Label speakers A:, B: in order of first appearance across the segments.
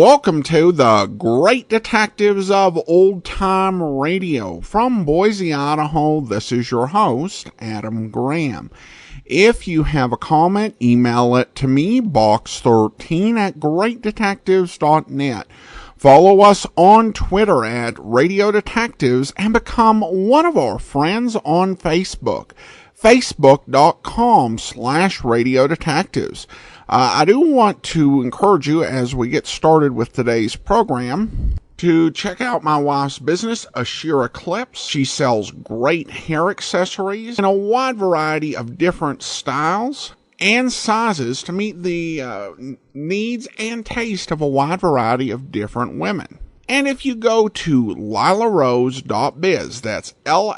A: Welcome to the Great Detectives of Old Time Radio. From Boise, Idaho, this is your host, Adam Graham. If you have a comment, email it to me, box13@greatdetectives.net. Follow us on Twitter at Radio Detectives and become one of our friends on Facebook. Facebook.com/Radio Detectives. I do want to encourage you as we get started with today's program to check out my wife's business, Ashira Clips. She sells great hair accessories in a wide variety of different styles and sizes to meet the needs and taste of a wide variety of different women. And if you go to lilarose.biz, that's ILLA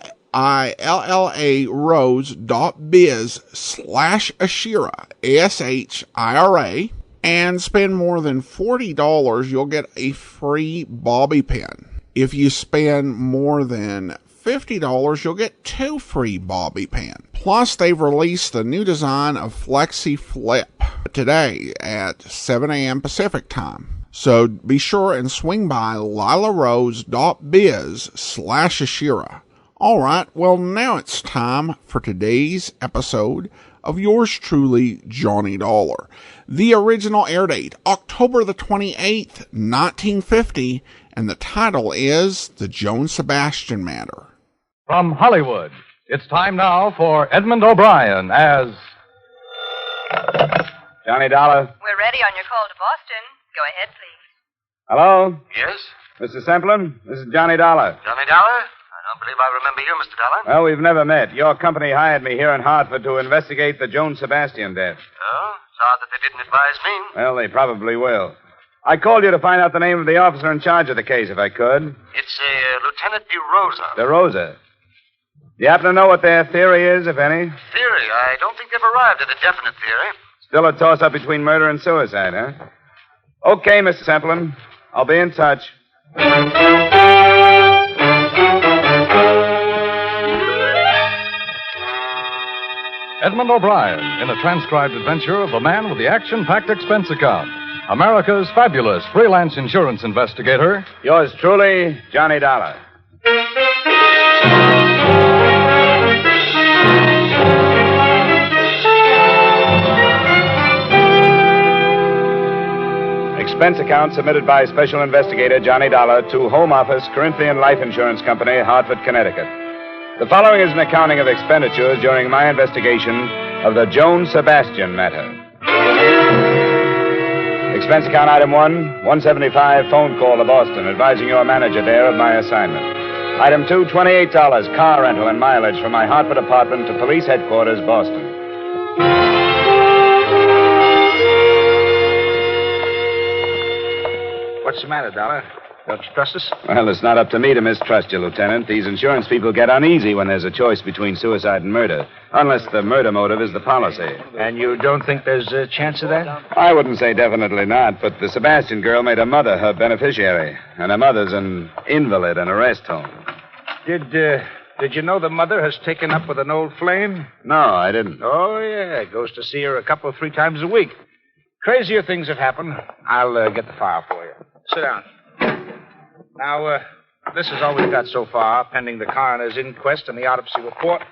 A: rose.biz/Ashira, ASHIRA, and spend more than $40, you'll get a free bobby pin. If you spend more than $50, you'll get 2 free bobby pins. Plus, they've released the new design of Flexi Flip today at 7 a.m. Pacific time. So be sure and swing by lilarose.biz/Ashira. All right, well, now it's time for today's episode of yours truly, Johnny Dollar. The original air date, October the 28th, 1950, and the title is The Joan Sebastian Matter.
B: From Hollywood, it's time now for Edmund O'Brien as...
C: Johnny Dollar.
D: We're ready on your call to Boston. Go ahead, please.
C: Hello?
E: Yes?
C: Mr. Semplin, this is Johnny Dollar.
E: Johnny Dollar? I don't believe I remember you, Mr. Dollar.
C: Well, we've never met. Your company hired me here in Hartford to investigate the Joan Sebastian death.
E: Oh? Sorry that they didn't advise me.
C: Well, they probably will. I called you to find out the name of the officer in charge of the case, if I could.
E: It's Lieutenant DeRosa.
C: DeRosa. Do you happen to know what their theory is, if any?
E: Theory? I don't think they've arrived at a definite theory.
C: Still a toss-up between murder and suicide, huh? Okay, Mr. Semplin. I'll be in touch.
B: Edmund O'Brien in a transcribed adventure of the man with the action-packed expense account. America's fabulous freelance insurance investigator.
C: Yours truly, Johnny Dollar. Expense account submitted by Special Investigator Johnny Dollar to Home Office, Corinthian Life Insurance Company, Hartford, Connecticut. The following is an accounting of expenditures during my investigation of the Joan Sebastian matter. Expense account item 1, 175 phone call to Boston, advising your manager there of my assignment. Item 2, $28 car rental and mileage from my Hartford apartment to police headquarters, Boston.
F: What's the matter, Dollar? Don't you trust us?
C: Well, it's not up to me to mistrust you, Lieutenant. These insurance people get uneasy when there's a choice between suicide and murder, unless the murder motive is the policy.
F: And you don't think there's a chance of that?
C: I wouldn't say definitely not, but the Sebastian girl made her mother her beneficiary, and her mother's an invalid in a rest home.
F: Did you know the mother has taken up with an old flame?
C: No, I didn't.
F: Oh, yeah. Goes to see her 3 times a week. Crazier things have happened. I'll get the file for you. Sit down. Now, this is all we've got so far, pending the coroner's inquest and the autopsy report.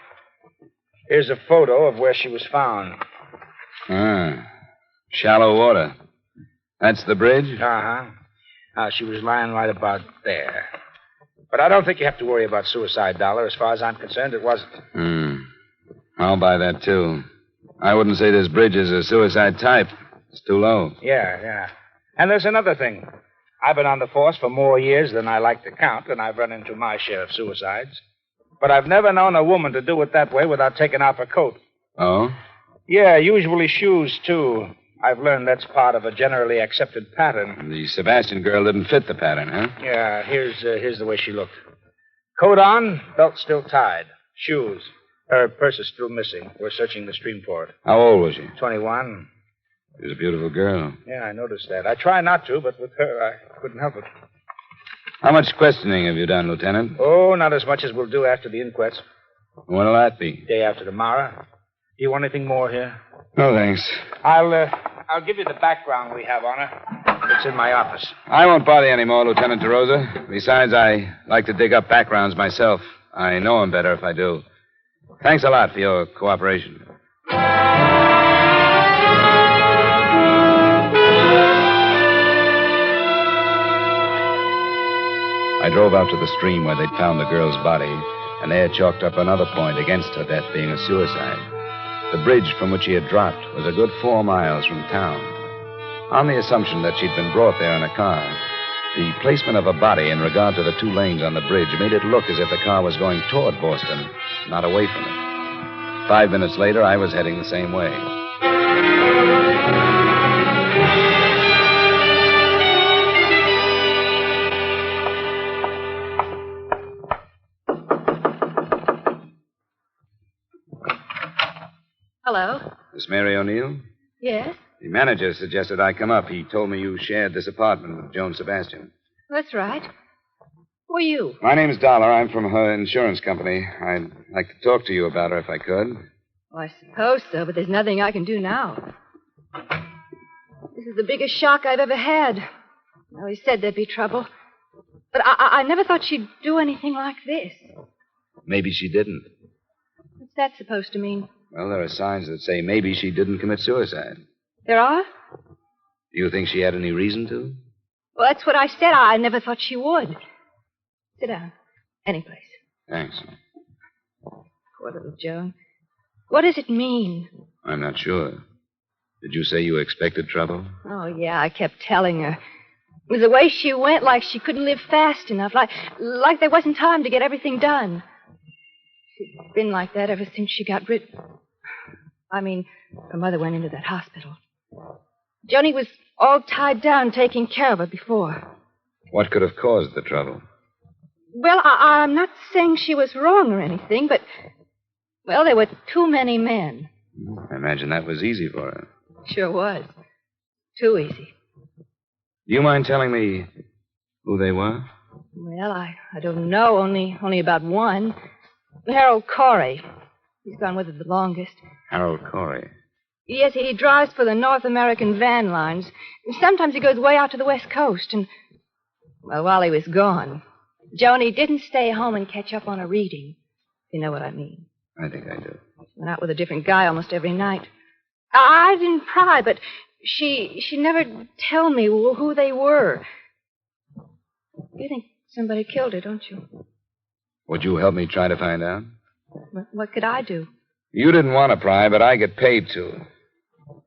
F: Here's a photo of where she was found.
C: Shallow water. That's the bridge?
F: Uh-huh. She was lying right about there. But I don't think you have to worry about suicide, Dollar. As far as I'm concerned, it wasn't.
C: I'll buy that, too. I wouldn't say this bridge is a suicide type. It's too low.
F: Yeah. And there's another thing. I've been on the force for more years than I like to count, and I've run into my share of suicides. But I've never known a woman to do it that way without taking off her coat.
C: Oh?
F: Yeah, usually shoes, too. I've learned that's part of a generally accepted pattern.
C: The Sebastian girl didn't fit the pattern, huh?
F: Yeah, here's the way she looked. Coat on, belt still tied. Shoes. Her purse is still missing. We're searching the stream for it.
C: How old was she?
F: 21.
C: She was a beautiful girl.
F: Yeah, I noticed that. I try not to, but with her, I couldn't help it.
C: How much questioning have you done, Lieutenant?
F: Oh, not as much as we'll do after the inquest.
C: When'll that be?
F: Day after tomorrow. Do you want anything more here?
C: No, thanks.
F: I'll give you the background we have on her. It's in my office.
C: I won't bother you anymore, Lieutenant DeRosa. Besides, I like to dig up backgrounds myself. I know him better if I do. Thanks a lot for your cooperation. I drove out to the stream where they'd found the girl's body, and they had chalked up another point against her death being a suicide. The bridge from which she had dropped was a good 4 miles from town. On the assumption that she'd been brought there in a car, the placement of a body in regard to the 2 lanes on the bridge made it look as if the car was going toward Boston, not away from it. 5 minutes later, I was heading the same way.
D: Hello?
C: Miss Mary O'Neill?
D: Yes?
C: The manager suggested I come up. He told me you shared this apartment with Joan Sebastian.
D: That's right. Who are you?
C: My name's Dollar. I'm from her insurance company. I'd like to talk to you about her if I could.
D: Well, I suppose so, but there's nothing I can do now. This is the biggest shock I've ever had. I always said there'd be trouble. But I never thought she'd do anything like this.
C: Maybe she didn't.
D: What's that supposed to mean?
C: Well, there are signs that say maybe she didn't commit suicide.
D: There are?
C: Do you think she had any reason to?
D: Well, that's what I said. I never thought she would. Sit down. Any place.
C: Thanks.
D: Poor little Joan. What does it mean?
C: I'm not sure. Did you say you expected trouble?
D: Oh, yeah, I kept telling her. It was the way she went, like she couldn't live fast enough, like there wasn't time to get everything done. She's been like that ever since she got rid... her mother went into that hospital. Joanie was all tied down taking care of her before.
C: What could have caused the trouble?
D: Well, I'm not saying she was wrong or anything, but... Well, there were too many men.
C: I imagine that was easy for her.
D: Sure was. Too easy.
C: Do you mind telling me who they were?
D: Well, I don't know. Only about one. Harold Corey. He's gone with her the longest.
C: Harold Corey.
D: Yes, he drives for the North American van lines. Sometimes he goes way out to the West Coast. And, well, while he was gone, Joanie didn't stay home and catch up on a reading. You know what I mean?
C: I think I do.
D: Went out with a different guy almost every night. I didn't pry, but she never tell me who they were. You think somebody killed her, don't you?
C: Would you help me try to find out?
D: What could I do?
C: You didn't want to pry, but I get paid to.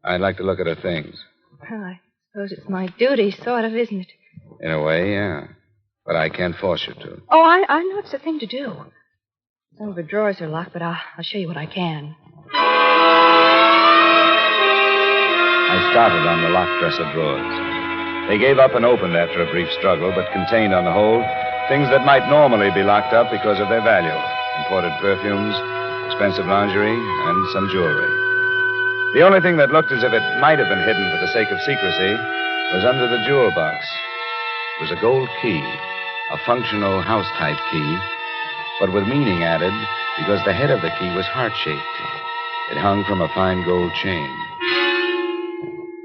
C: I'd like to look at her things.
D: Well, I suppose it's my duty, sort of, isn't it?
C: In a way, yeah. But I can't force you to.
D: Oh, I know it's the thing to do. Some of her drawers are locked, but I'll show you what I can.
C: I started on the locked dresser drawers. They gave up and opened after a brief struggle, but contained on the whole things that might normally be locked up because of their value. Imported perfumes, expensive lingerie, and some jewelry. The only thing that looked as if it might have been hidden for the sake of secrecy was under the jewel box. It was a gold key, a functional house-type key, but with meaning added because the head of the key was heart-shaped. It hung from a fine gold chain.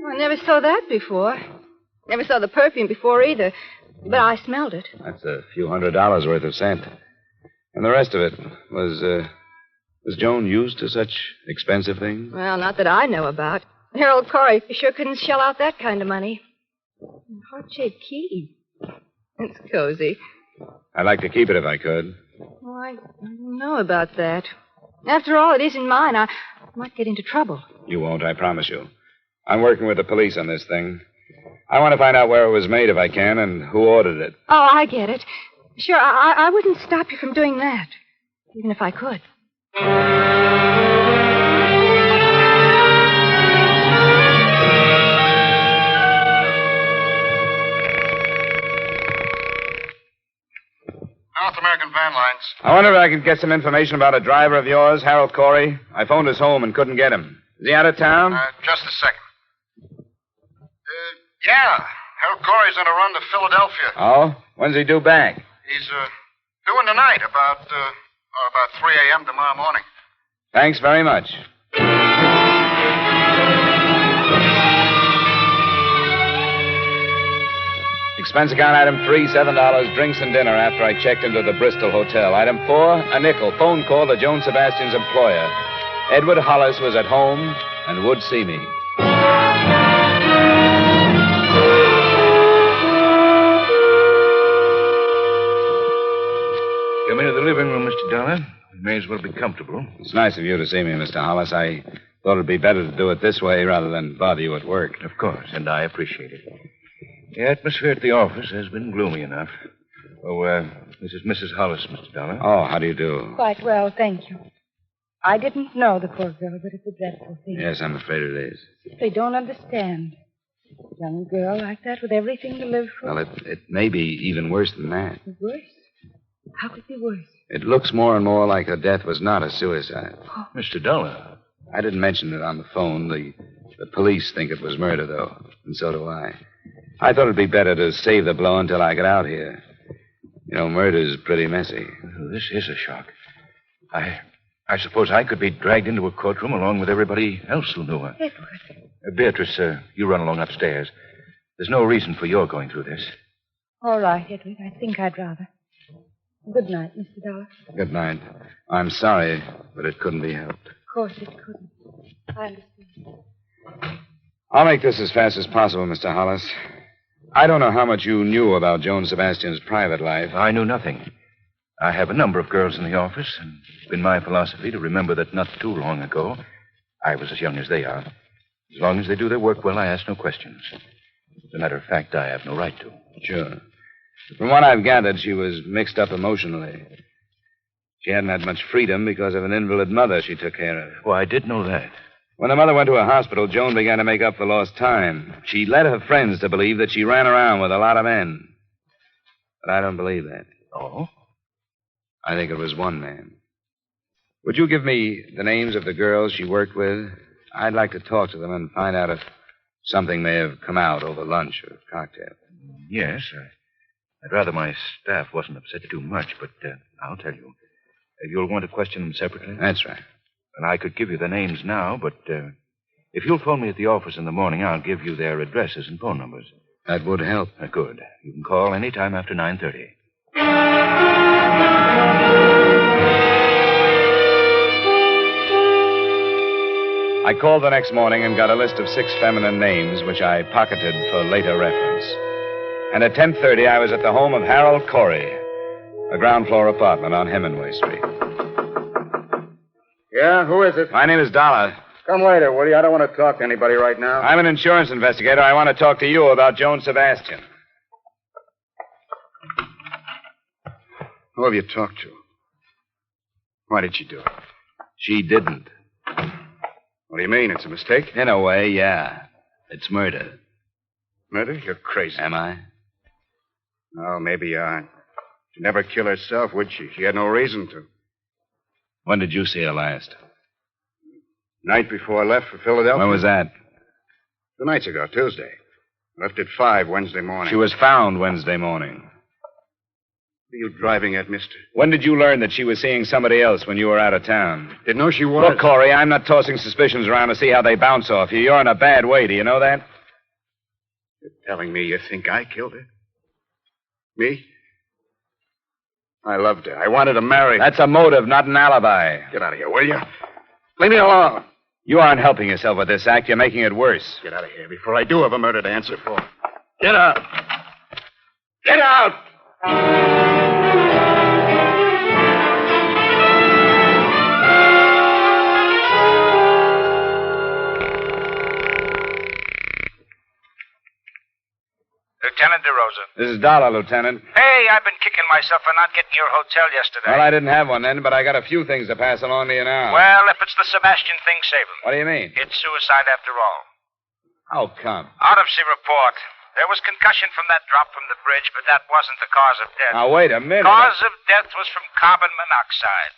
D: Well, I never saw that before. Never saw the perfume before either, but I smelled it.
C: That's a few $100s worth of scent. And the rest of it was Joan used to such expensive things?
D: Well, not that I know about. Harold Corey sure couldn't shell out that kind of money. Heart-shaped key. It's cozy.
C: I'd like to keep it if I could.
D: Well, I don't know about that. After all, it isn't mine. I might get into trouble.
C: You won't, I promise you. I'm working with the police on this thing. I want to find out where it was made if I can and who ordered it.
D: Oh, I get it. Sure, I wouldn't stop you from doing that, even if I could.
G: North American van lines.
C: I wonder if I could get some information about a driver of yours, Harold Corey. I phoned his home and couldn't get him. Is he out of town?
G: Just a second. Yeah. Harold Corey's on a run to Philadelphia.
C: Oh? When's he due back?
G: He's due in tonight, about 3 a.m. tomorrow morning.
C: Thanks very much. Expense account item 3, $7, drinks and dinner after I checked into the Bristol Hotel. Item 4, a nickel, phone call to Joan Sebastian's employer. Edward Hollis was at home and would see me.
H: Come into the living room, Mr. Dollar. You may as well be comfortable.
C: It's nice of you to see me, Mr. Hollis. I thought it'd be better to do it this way rather than bother you at work.
H: Of course, and I appreciate it. The atmosphere at the office has been gloomy enough. Oh, this is Mrs. Hollis, Mr. Dollar.
C: Oh, how do you do?
I: Quite well, thank you. I didn't know the poor girl, but it's a dreadful thing.
C: Yes, I'm afraid it is.
I: They don't understand. A young girl like that with everything to live for.
C: Well, it may be even worse than that.
I: Worse? How could it be worse?
C: It looks more and more like her death was not a suicide.
H: Oh. Mr. Dollar.
C: I didn't mention it on the phone. The police think it was murder, though, and so do I. I thought it'd be better to save the blow until I get out here. You know, murder's pretty messy.
H: Well, this is a shock. I suppose I could be dragged into a courtroom along with everybody else who knew her.
I: Edward.
H: Beatrice, you run along upstairs. There's no reason for your going through this.
I: All right, Edward. I think I'd rather. Good night, Mr. Dollar.
C: Good night. I'm sorry, but it couldn't be helped.
I: Of course it couldn't. I understand.
C: I'll make this as fast as possible, Mr. Hollis. I don't know how much you knew about Joan Sebastian's private life.
H: I knew nothing. I have a number of girls in the office, and it's been my philosophy to remember that not too long ago, I was as young as they are. As long as they do their work well, I ask no questions. As a matter of fact, I have no right to.
C: Sure. From what I've gathered, she was mixed up emotionally. She hadn't had much freedom because of an invalid mother she took care of.
H: Oh, I did know that.
C: When the mother went to a hospital, Joan began to make up for lost time. She led her friends to believe that she ran around with a lot of men. But I don't believe that.
H: Oh?
C: I think it was one man. Would you give me the names of the girls she worked with? I'd like to talk to them and find out if something may have come out over lunch or cocktail.
H: Yes. I'd rather my staff wasn't upset too much, but I'll tell you. You'll want to question them separately?
C: That's right.
H: And I could give you their names now, but if you'll phone me at the office in the morning, I'll give you their addresses and phone numbers.
C: That would help.
H: Good. You can call any time after 9:30.
C: I called the next morning and got a list of 6 feminine names, which I pocketed for later reference. And at 10:30, I was at the home of Harold Corey, a ground-floor apartment on Hemingway Street.
G: Yeah, who is it?
C: My name is Dollar.
G: Come later, will you? I don't want to talk to anybody right now.
C: I'm an insurance investigator. I want to talk to you about Joan Sebastian.
G: Who have you talked to? Why did she do it?
C: She didn't.
G: What do you mean? It's a mistake?
C: In a way, yeah. It's murder.
G: Murder? You're crazy.
C: Am I?
G: Oh, maybe you are. She'd never kill herself, would she? She had no reason to.
C: When did you see her last?
G: Night before I left for Philadelphia.
C: When was that?
G: 2 nights ago, Tuesday. Left at 5 Wednesday morning.
C: She was found Wednesday morning.
G: What are you driving at, mister?
C: When did you learn that she was seeing somebody else when you were out of town?
G: Didn't know she was.
C: Look, Corey, I'm not tossing suspicions around to see how they bounce off you. You're in a bad way. Do you know that?
G: You're telling me you think I killed her? Me? I loved her. I wanted to marry her.
C: That's a motive, not an alibi.
G: Get out of here, will you? Leave me alone.
C: You aren't helping yourself with this act. You're making it worse.
G: Get out of here before I do have a murder to answer for. Get out. Get out!
F: Lieutenant DeRosa.
C: This is Dollar, Lieutenant.
F: Hey, I've been kicking myself for not getting your hotel yesterday.
C: Well, I didn't have one then, but I got a few things to pass along to you now.
F: Well, if it's the Sebastian thing, save him.
C: What do you mean?
F: It's suicide after all.
C: How come?
F: Autopsy report. There was concussion from that drop from the bridge, but that wasn't the cause of death.
C: Now, wait a minute.
F: Cause of death was from carbon monoxide.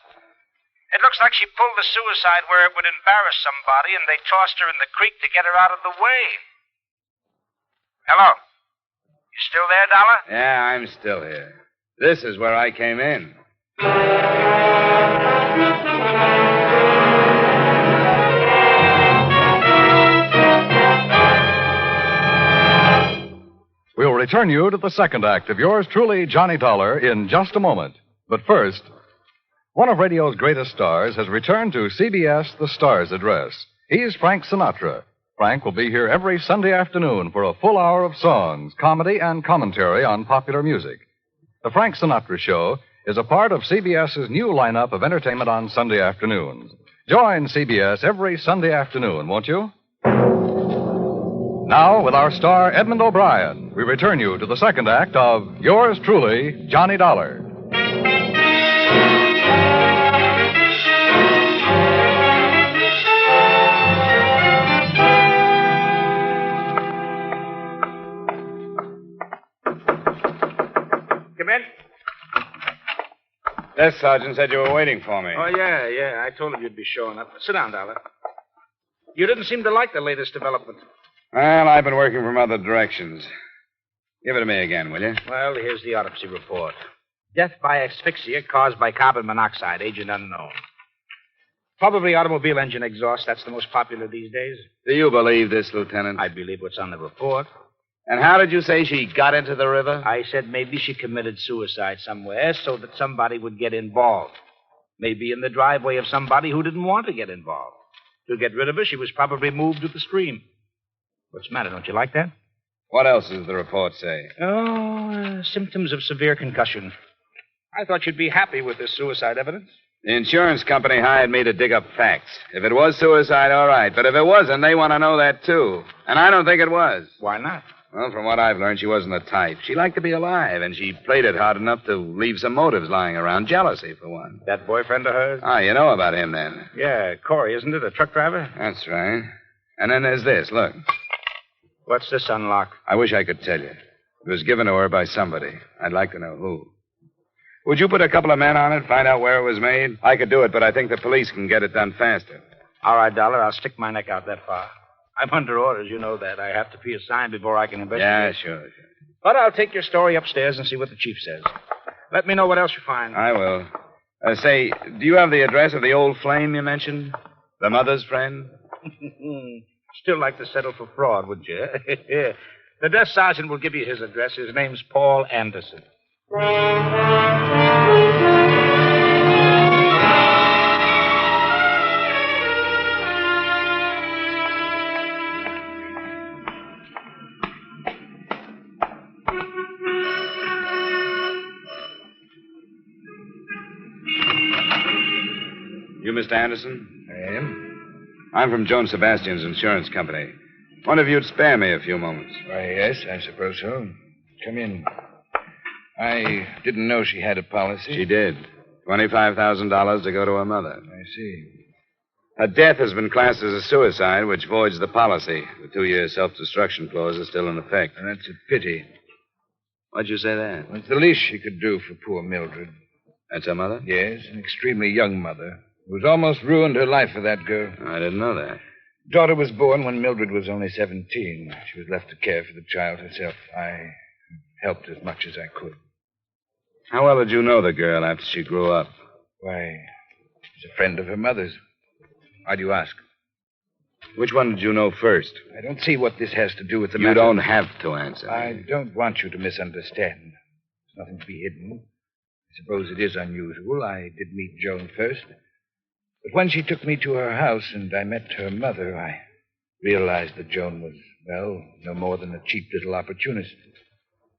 F: It looks like she pulled the suicide where it would embarrass somebody, and they tossed her in the creek to get her out of the way. Hello? You still there, Dollar?
C: Yeah, I'm still here. This is where I came in.
B: We'll return you to the second act of yours truly, Johnny Dollar, in just a moment. But first, one of radio's greatest stars has returned to CBS The Stars Address. He's Frank Sinatra. Frank will be here every Sunday afternoon for a full hour of songs, comedy, and commentary on popular music. The Frank Sinatra Show is a part of CBS's new lineup of entertainment on Sunday afternoons. Join CBS every Sunday afternoon, won't you? Now, with our star, Edmund O'Brien, we return you to the second act of yours truly, Johnny Dollar.
F: Come in.
C: Desk sergeant said you were waiting for me.
F: Oh, yeah. I told him you'd be showing up. Sit down, Dollar. You didn't seem to like the latest development.
C: Well, I've been working from other directions. Give it to me again, will you?
F: Well, here's the autopsy report. Death by asphyxia caused by carbon monoxide, agent unknown. Probably automobile engine exhaust. That's the most popular these days.
C: Do you believe this, Lieutenant?
F: I believe what's on the report.
C: And how did you say she got into the river?
F: I said maybe she committed suicide somewhere so that somebody would get involved. Maybe in the driveway of somebody who didn't want to get involved. To get rid of her, she was probably moved to the stream. What's the matter? Don't you like that?
C: What else does the report say?
F: Symptoms of severe concussion. I thought you'd be happy with this suicide evidence.
C: The insurance company hired me to dig up facts. If it was suicide, all right. But if it wasn't, they want to know that, too. And I don't think it was.
F: Why not?
C: Well, from what I've learned, she wasn't the type. She liked to be alive, and she played it hard enough to leave some motives lying around. Jealousy, for one.
F: That boyfriend of hers?
C: Ah, you know about him, then.
F: Yeah, Corey, isn't it? A truck driver?
C: That's right. And then there's this. Look.
F: What's this unlock?
C: I wish I could tell you. It was given to her by somebody. I'd like to know who. Would you put a couple of men on it, find out where it was made? I could do it, but I think the police can get it done faster.
F: All right, Dollar. I'll stick my neck out that far. I'm under orders, you know that. I have to be assigned before I can investigate.
C: Yeah, sure.
F: But I'll take your story upstairs and see what the chief says. Let me know what else you find.
C: I will. Say, do you have the address of the old flame you mentioned? The mother's friend?
F: Still like to settle for fraud, would you? The desk sergeant will give you his address. His name's Paul Anderson.
C: You Mr. Anderson?
H: I am.
C: I'm from Joan Sebastian's insurance company. Wonder if you'd spare me a few moments.
H: Why, yes, I suppose so. Come in. I didn't know she had a policy.
C: She did. $25,000 to go to her mother.
H: I see.
C: Her death has been classed as a suicide, which voids the policy. The 2-year self-destruction clause is still in effect.
H: And that's a pity.
C: Why'd you say that?
H: Well, it's the least she could do for poor Mildred.
C: That's her mother?
H: Yes, an extremely young mother who's almost ruined her life for that girl.
C: I didn't know that.
H: Daughter was born when Mildred was only 17. She was left to care for the child herself. I helped as much as I could.
C: How well did you know the girl after she grew up?
H: Why, she's a friend of her mother's. Why do you ask?
C: Which one did you know first?
H: I don't see what this has to do with the
C: You
H: matter.
C: don't have to answer.
H: I don't want you to misunderstand. There's nothing to be hidden. I suppose it is unusual. I did meet Joan first. But when she took me to her house and I met her mother, I realized that Joan was, well, no more than a cheap little opportunist.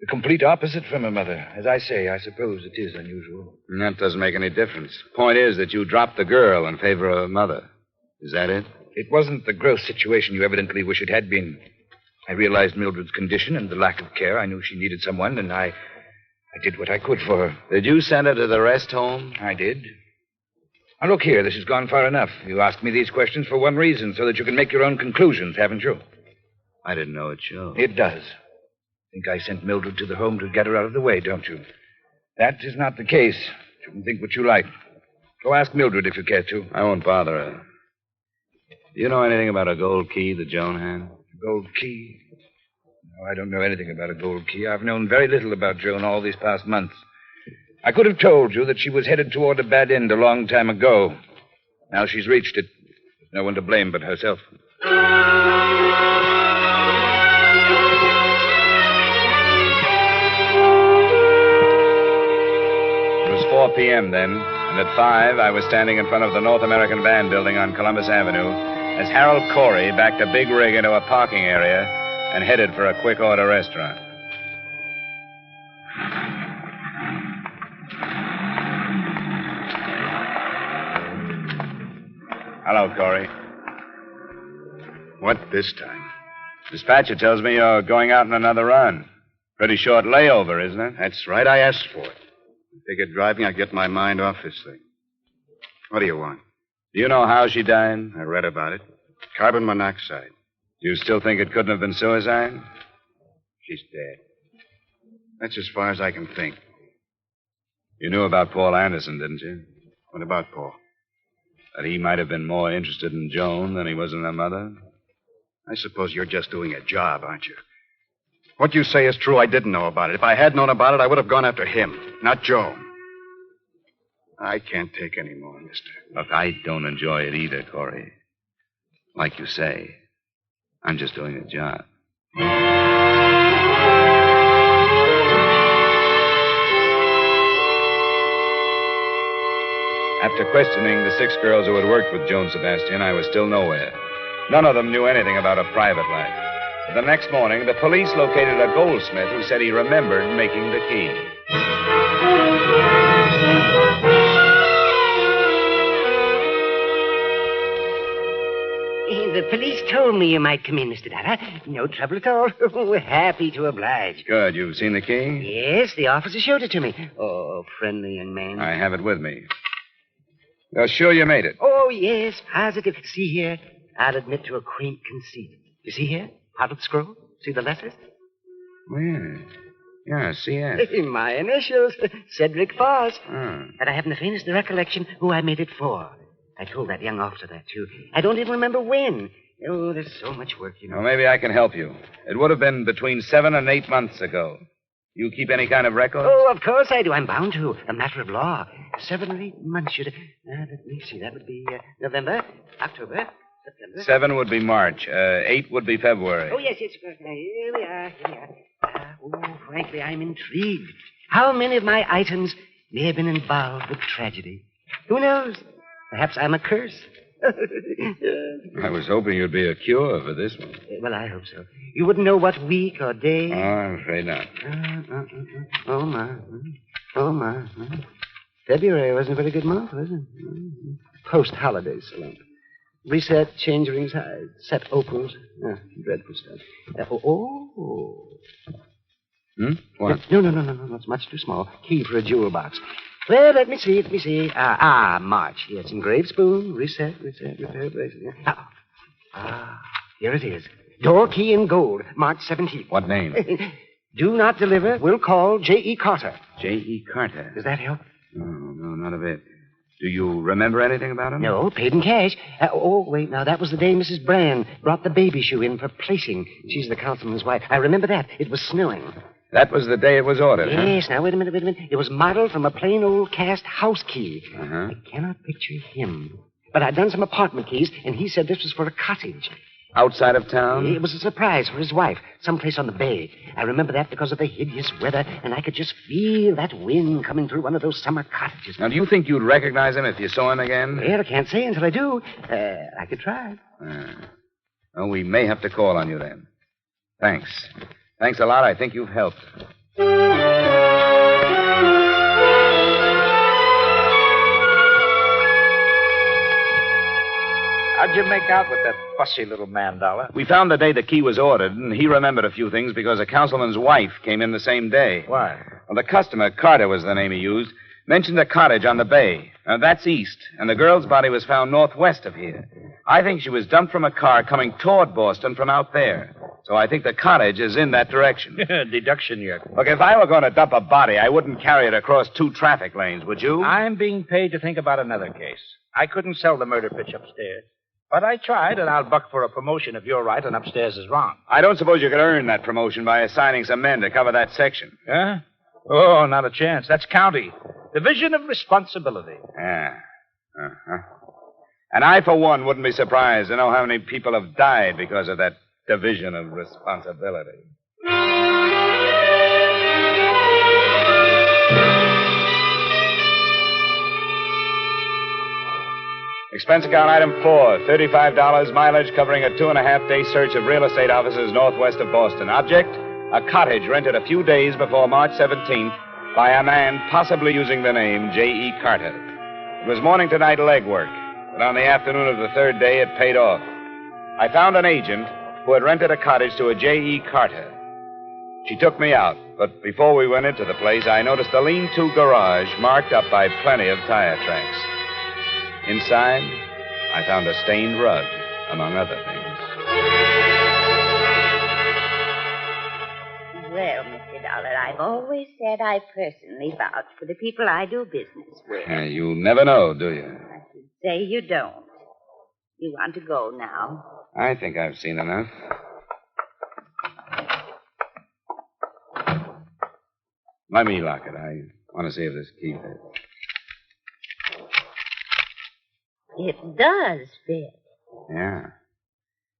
H: The complete opposite from her mother. As I say, I suppose it is unusual.
C: That doesn't make any difference. Point is that you dropped the girl in favor of her mother. Is that it?
H: It wasn't the gross situation you evidently wish it had been. I realized Mildred's condition and the lack of care. I knew she needed someone, and I did what I could for her.
C: Did you send her to the rest home?
H: I did. Now, look here, this has gone far enough. You asked me these questions for one reason, so that you can make your own conclusions, haven't you?
C: I didn't know it showed.
H: It does. Think I sent Mildred to the home to get her out of the way, don't you? That is not the case. You can think what you like. Go ask Mildred if you care to.
C: I won't bother her. Do you know anything about a gold key that Joan had?
H: A gold key? No, I don't know anything about a gold key. I've known very little about Joan all these past months. I could have told you that she was headed toward a bad end a long time ago. Now she's reached it. There's no one to blame but herself.
C: 4 p.m. then, and at 5, I was standing in front of the North American Band building on Columbus Avenue as Harold Corey backed a big rig into a parking area and headed for a quick-order restaurant. Hello, Corey.
G: What this time?
C: Dispatcher tells me you're going out on another run. Pretty short layover, isn't it?
G: That's right. I asked for it. I figured driving, I'd get my mind off this thing. What do you want?
C: Do you know how she died?
G: I read about it. Carbon monoxide.
C: Do you still think it couldn't have been suicide?
G: She's dead. That's as far as I can think.
C: You knew about Paul Anderson, didn't you?
G: What about Paul?
C: That he might have been more interested in Joan than he was in her mother?
G: I suppose you're just doing a job, aren't you? What you say is true. I didn't know about it. If I had known about it, I would have gone after him, not Joan. I can't take any more, mister.
C: Look, I don't enjoy it either, Corey. Like you say, I'm just doing a job. After questioning the 6 girls who had worked with Joan Sebastian, I was still nowhere. None of them knew anything about her private life. The next morning, the police located a goldsmith who said he remembered making the key.
J: The police told me you might come in, Mr. Dollar. No trouble at all. We're happy to oblige.
C: Good. You've seen the key?
J: Yes, the officer showed it to me. Oh, friendly young man.
C: I have it with me. You're sure you made it?
J: Oh, yes, positive. See here, I'll admit to a quaint conceit. You see here? Potted scroll? See the letters?
C: Well, yeah, C.S.
J: My initials, Cedric Foss.
C: Oh.
J: And I haven't the faintest recollection who I made it for. I told that young officer that, too. I don't even remember when. Oh, there's so much work, you know.
C: Well, maybe I can help you. It would have been between 7 and 8 months ago. You keep any kind of record?
J: Oh, of course I do. I'm bound to. A matter of law. 7 or 8 months should... let me see. That would be November, October, September.
C: 7 would be March. 8 would be February.
J: Oh, yes. Here we are. Frankly, I'm intrigued. How many of my items may have been involved with tragedy? Who knows? Perhaps I'm a curse.
C: I was hoping you'd be a cure for this one.
J: Well, I hope so. You wouldn't know what week or day?
C: Oh, I'm afraid not.
J: Oh, my. Oh, my. February wasn't a very good month, was it? Post-holiday salon. Reset, change rings high. Set opals. Dreadful stuff.
C: What?
J: No. It's much too small. Key for a jewel box. Well, let me see. March. Yes, engraved spoon. Reset, repair, bracelet. Here it is. Door key in gold. March 17th.
C: What name?
J: Do not deliver. Will call J.E. Carter.
C: J.E. Carter.
J: Does that help?
C: No, not a bit. Do you remember anything about him?
J: No, paid in cash. Wait, now, that was the day Mrs. Brand brought the baby shoe in for placing. She's the councilman's wife. I remember that. It was snowing.
C: That was the day it was ordered,
J: Yes, Now, wait a minute. It was modeled from a plain old cast house key.
C: Uh-huh.
J: I cannot picture him. But I'd done some apartment keys, and he said this was for a cottage.
C: Outside of town?
J: It was a surprise for his wife, someplace on the bay. I remember that because of the hideous weather, and I could just feel that wind coming through one of those summer cottages.
C: Now, do you think you'd recognize him if you saw him again?
J: Well, I can't say until I do. I could try.
C: Well, we may have to call on you then. Thanks. Thanks a lot. I think you've helped.
F: How'd you make out with that fussy little man, Dollar?
C: We found the day the key was ordered, and he remembered a few things because a councilman's wife came in the same day.
F: Why?
C: Well, the customer, Carter was the name he used, mentioned a cottage on the bay. Now, that's east, and the girl's body was found northwest of here. I think she was dumped from a car coming toward Boston from out there. So I think the cottage is in that direction.
F: Deduction, Yerk.
C: Look, if I were going to dump a body, I wouldn't carry it across 2 traffic lanes, would you?
F: I'm being paid to think about another case. I couldn't sell the murder pitch upstairs. But I tried, and I'll buck for a promotion if you're right and upstairs is wrong.
C: I don't suppose you could earn that promotion by assigning some men to cover that section.
F: Huh? Oh, not a chance. That's county. Division of responsibility.
C: Yeah. Uh-huh. And I, for one, wouldn't be surprised to know how many people have died because of that division of responsibility. Expense account item 4, $35, mileage covering a 2.5-day search of real estate offices northwest of Boston. Object, a cottage rented a few days before March 17th by a man possibly using the name J.E. Carter. It was morning to night legwork, but on the afternoon of the third day, it paid off. I found an agent who had rented a cottage to a J.E. Carter. She took me out, but before we went into the place, I noticed a lean-to garage marked up by plenty of tire tracks. Inside, I found a stained rug, among other things.
I: Well, Mr. Dollar, I've always said I personally vouch for the people I do business with.
C: You never know, do you?
I: I should say you don't. You want to go now?
C: I think I've seen enough. Let me lock it. I want to see if this key fits.
I: It does fit.
C: Yeah,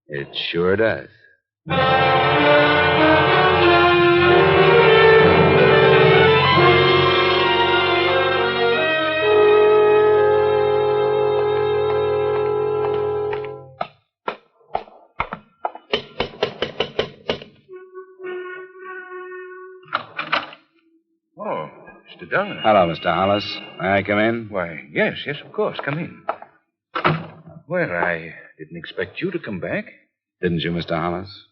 C: it sure does.
H: Oh, Mr. Dollar.
C: Hello, Mr. Hollis. May I come in?
H: Why, yes, of course. Come in. Well, I didn't expect you to come back.
C: Didn't you, Mr. Hollis?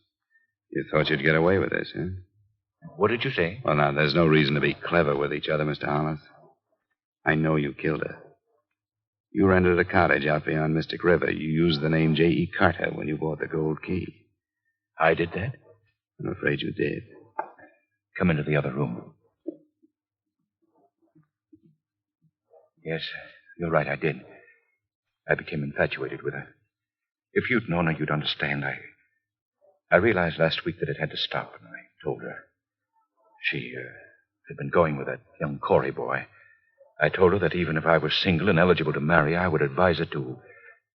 C: You thought you'd get away with this, huh?
H: What did you say?
C: Well, now, there's no reason to be clever with each other, Mr. Hollis. I know you killed her. You rented a cottage out beyond Mystic River. You used the name J.E. Carter when you bought the gold key.
H: I did that?
C: I'm afraid you did.
H: Come into the other room. Yes, you're right, I did. I became infatuated with her. If you'd known her, you'd understand. I realized last week that it had to stop, and I told her. She had been going with that young Corey boy. I told her that even if I was single and eligible to marry, I would advise her to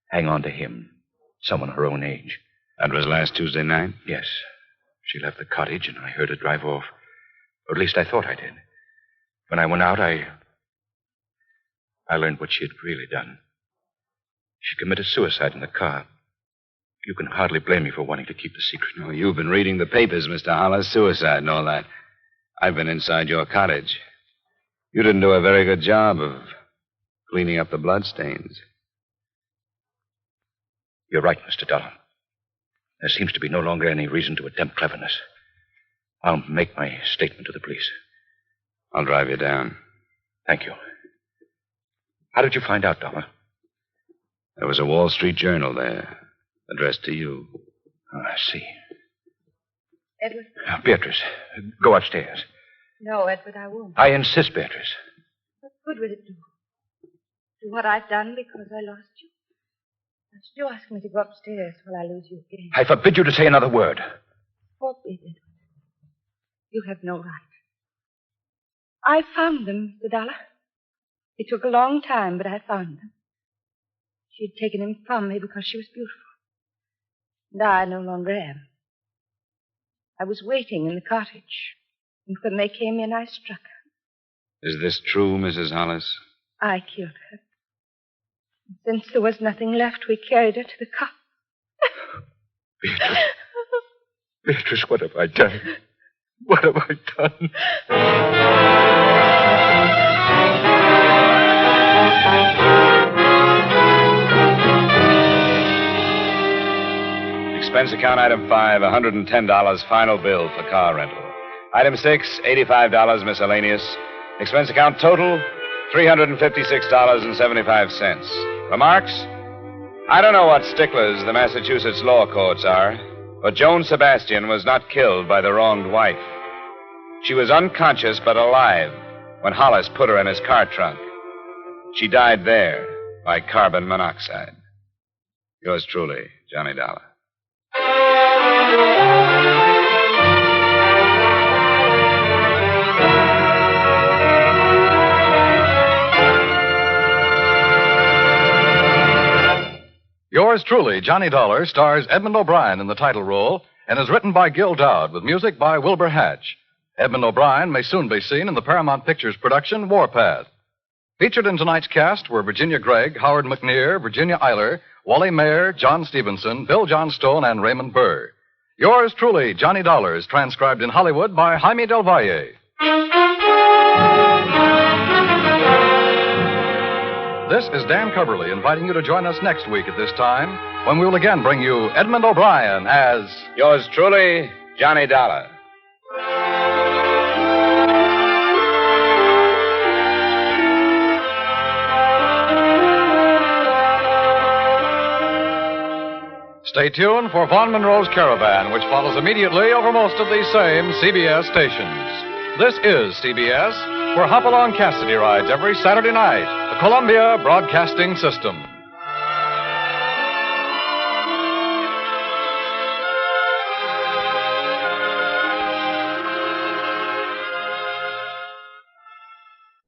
H: hang on to him, someone her own age.
C: That was last Tuesday night?
H: Yes. She left the cottage, and I heard her drive off. Or at least I thought I did. When I went out, I learned what she had really done. She committed suicide in the car. You can hardly blame me for wanting to keep the secret.
C: No, you've been reading the papers, Mr. Hollis. Suicide and all that. I've been inside your cottage. You didn't do a very good job of cleaning up the bloodstains.
H: You're right, Mr. Dollar. There seems to be no longer any reason to attempt cleverness. I'll make my statement to the police.
C: I'll drive you down.
H: Thank you. How did you find out, Dollar?
C: There was a Wall Street Journal there, addressed to you.
H: Oh, I see.
I: Edward?
H: Beatrice, go upstairs.
I: No, Edward, I won't.
H: I insist, Beatrice.
I: What good would it do? Do what I've done because I lost you? Why should you ask me to go upstairs while I lose you again?
H: I forbid you to say another word.
I: Forbid, Edward. You have no right. I found them, Mr. Dollar. It took a long time, but I found them. She had taken him from me because she was beautiful. And I no longer am. I was waiting in the cottage, and when they came in, I struck her.
C: Is this true, Mrs. Hollis?
I: I killed her. And since there was nothing left, we carried her to the cop.
H: Beatrice. Beatrice, what have I done? What have I done?
C: Expense account item 5, $110 final bill for car rental. Item 6, $85 miscellaneous. Expense account total, $356.75. Remarks? I don't know what sticklers the Massachusetts law courts are, but Joan Sebastian was not killed by the wronged wife. She was unconscious but alive when Hollis put her in his car trunk. She died there by carbon monoxide. Yours truly, Johnny Dollar.
B: Yours truly, Johnny Dollar, stars Edmund O'Brien in the title role and is written by Gil Dowd with music by Wilbur Hatch. Edmund O'Brien may soon be seen in the Paramount Pictures production Warpath. Featured in tonight's cast were Virginia Gregg, Howard McNear, Virginia Eiler, Wally Mayer, John Stevenson, Bill Johnstone, and Raymond Burr. Yours truly, Johnny Dollar, is transcribed in Hollywood by Jaime Del Valle. This is Dan Coverly inviting you to join us next week at this time when we will again bring you Edmund O'Brien as
C: Yours truly, Johnny Dollar.
B: Stay tuned for Vaughn Monroe's Caravan, which follows immediately over most of these same CBS stations. This is CBS, where Hopalong Cassidy rides every Saturday night, the Columbia Broadcasting System.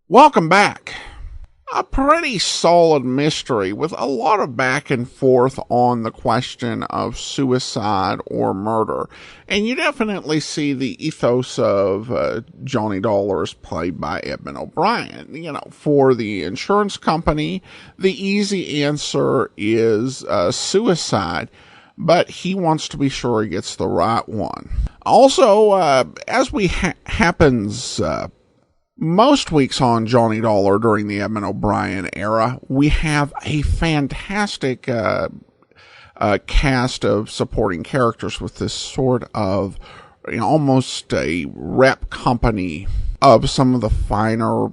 A: Welcome back. A pretty solid mystery with a lot of back and forth on the question of suicide or murder. And you definitely see the ethos of Johnny Dollar is played by Edmund O'Brien. You know, for the insurance company, the easy answer is suicide, but he wants to be sure he gets the right one. Also, as happens most weeks on Johnny Dollar during the Edmund O'Brien era, we have a fantastic cast of supporting characters with this sort of, you know, almost a rep company of some of the finer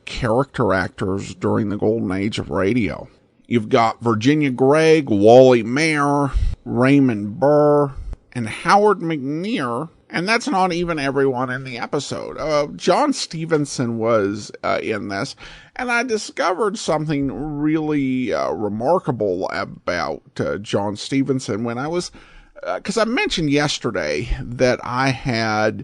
A: character actors during the golden age of radio. You've got Virginia Gregg, Wally Mayer, Raymond Burr, and Howard McNear. And that's not even everyone in the episode. John Stevenson was in this, and I discovered something really remarkable about John Stevenson when I was, because I mentioned yesterday that I had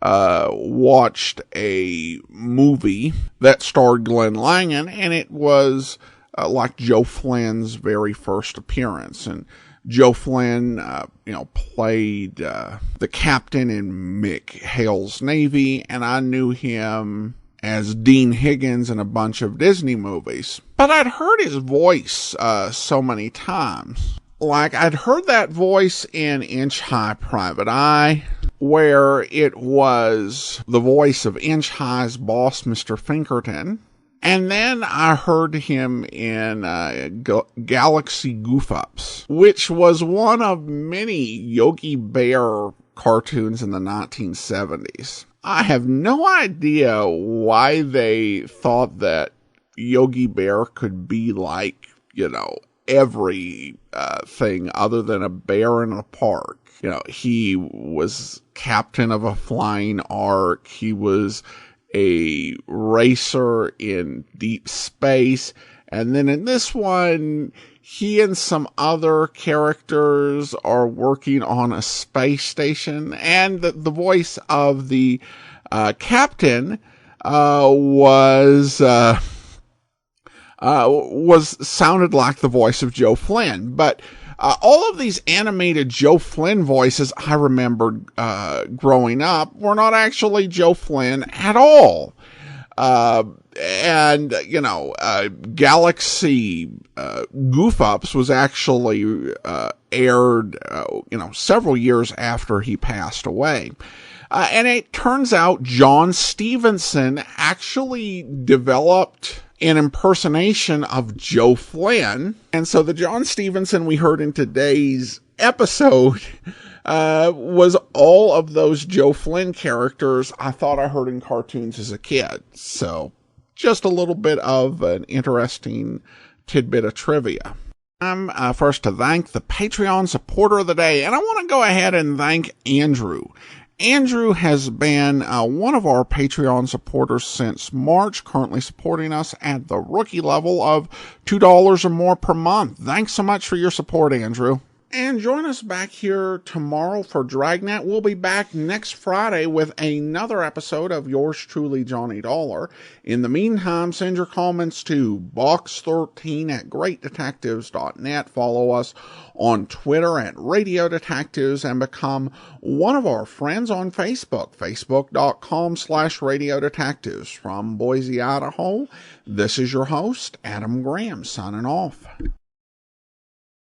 A: watched a movie that starred Glenn Langan, and it was like Joe Flynn's very first appearance. And Joe Flynn, played the captain in Mick Hale's Navy, and I knew him as Dean Higgins in a bunch of Disney movies. But I'd heard his voice so many times. Like, I'd heard that voice in Inch High Private Eye, where it was the voice of Inch High's boss, Mr. Finkerton. And then I heard him in Galaxy Goof-Ups, which was one of many Yogi Bear cartoons in the 1970s. I have no idea why they thought that Yogi Bear could be like, every thing other than a bear in a park. He was captain of a flying ark. He was a racer in deep space, and then in this one, he and some other characters are working on a space station, and the voice of the captain was sounded like the voice of Joe Flynn, but all of these animated Joe Flynn voices I remembered growing up were not actually Joe Flynn at all. Galaxy Goof-Ups was actually aired, several years after he passed away. And it turns out John Stevenson actually developed an impersonation of Joe Flynn. And so the John Stevenson we heard in today's episode was all of those Joe Flynn characters I thought I heard in cartoons as a kid. So just a little bit of an interesting tidbit of trivia. I'm first to thank the Patreon supporter of the day, and I want to go ahead and thank Andrew. Andrew has been one of our Patreon supporters since March, currently supporting us at the rookie level of $2 or more per month. Thanks so much for your support, Andrew. And join us back here tomorrow for Dragnet. We'll be back next Friday with another episode of yours truly, Johnny Dollar. In the meantime, send your comments to box13@greatdetectives.net. Follow us on Twitter @Radio Detectives and become one of our friends on Facebook, facebook.com/Radio Detectives. From Boise, Idaho, this is your host, Adam Graham, signing off.